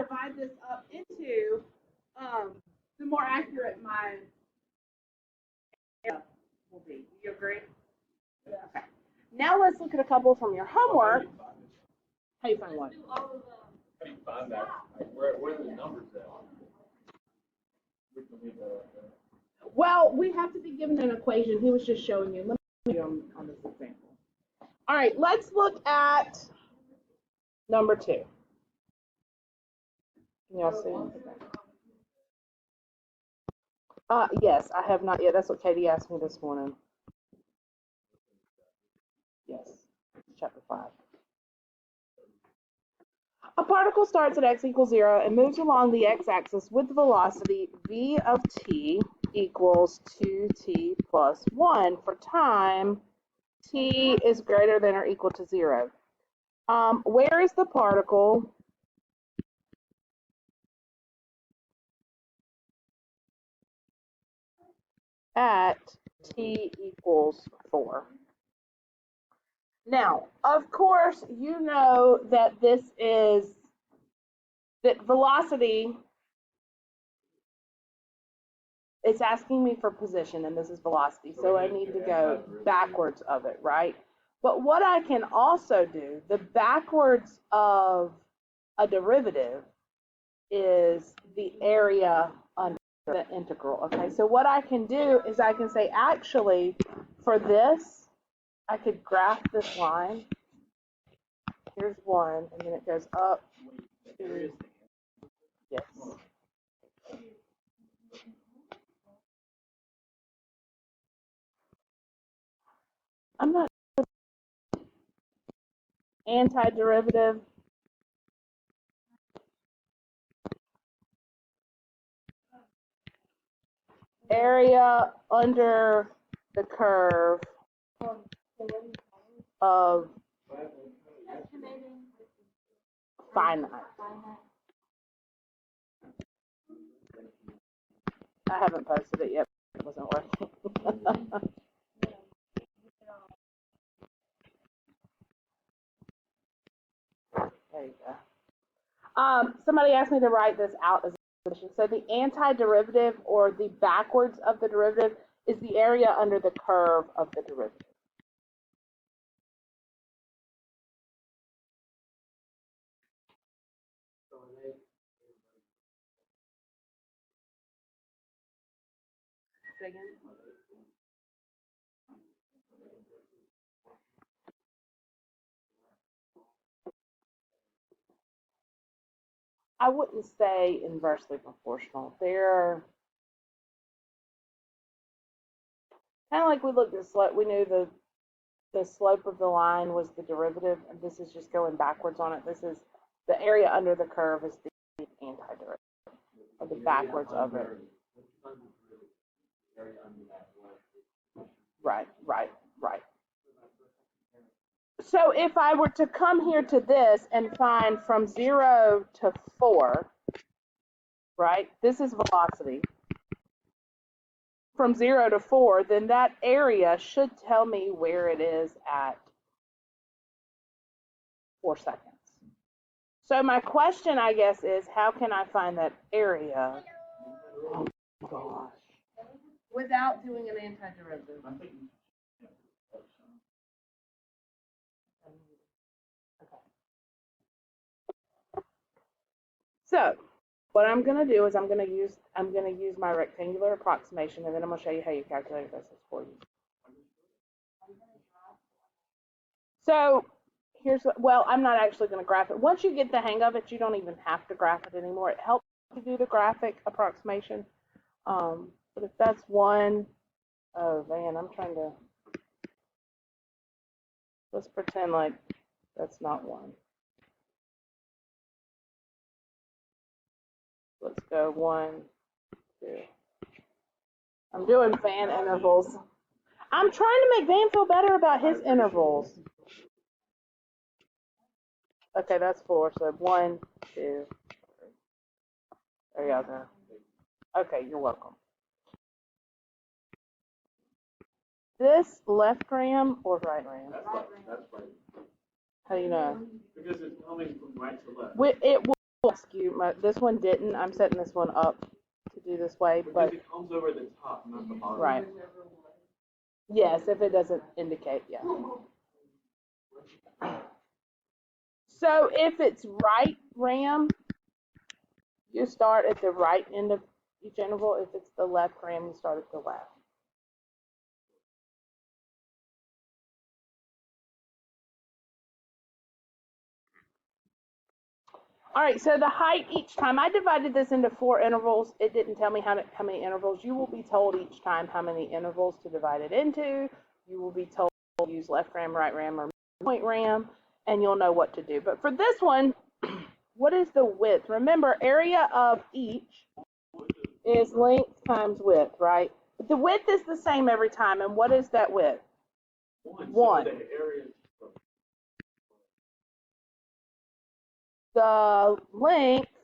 divide this up into, the more accurate my will be. Do you agree? Yeah. Okay. Now let's look at a couple from your homework. How you find what? How do you find that? Like, where are the numbers at? Well, we have to be given an equation. He was just showing you. Let me show you on this example. All right, let's look at number 2. Can y'all see? Yes, I have not yet. That's what Katie asked me this morning. Yes, chapter 5. A particle starts at x equals 0 and moves along the x-axis with the velocity v of t equals 2t plus 1 for time t is greater than or equal to 0. Where is the particle at t equals 4? Now, of course, you know that that velocity, it's asking me for position, and this is velocity, so I need to go backwards of it, right? But what I can also do, the backwards of a derivative is the area under the integral, okay? So what I can do is I can say, actually, for this, I could graph this line. Here's 1, and then it goes up 2. Yes. I'm not antiderivative. Area under the curve of finite. I haven't posted it yet. It wasn't working. There you go. Somebody asked me to write this out as a position. So the antiderivative, or the backwards of the derivative, is the area under the curve of the derivative. Say again? I wouldn't say inversely proportional. They're kind of like we looked at slope. We knew the slope of the line was the derivative, and this is just going backwards on it. This is the area under the curve is the antiderivative, or the backwards of it. Right. So if I were to come here to this and find from 0 to 4, right, this is velocity, from 0 to 4, then that area should tell me where it is at 4 seconds. So my question, I guess, is how can I find that area? Oh, gosh. Without doing an antiderivative. So what I'm going to do is I'm going to use my rectangular approximation, and then I'm going to show you how you calculate this for you. So well, I'm not actually going to graph it. Once you get the hang of it, you don't even have to graph it anymore. It helps to do the graphic approximation. But if that's 1, oh man, I'm trying to, let's pretend like that's not 1. Let's go 1, 2. I'm doing Van intervals. I'm trying to make Van feel better about his intervals. Okay, that's 4. So 1, 2, 3. There you go. Okay, you're welcome. This left gram or right gram? That's right. How do you know? Because it's coming from right to left. It will ask you, this one didn't. I'm setting this one up to do this way, but Because it comes over the top, not the bottom. right. Yes, if it doesn't indicate, yeah. So if it's right ram, you start at the right end of each interval. If it's the left ram, you start at the left. All right, so the height each time, I divided this into 4 intervals. It didn't tell me how many intervals. You will be told each time how many intervals to divide it into. You will be told to use left ram, right ram, or point ram, and you'll know what to do. But for this one, what is the width? Remember, area of each is length times width, right? But the width is the same every time, and what is that width? 1. So the area. The length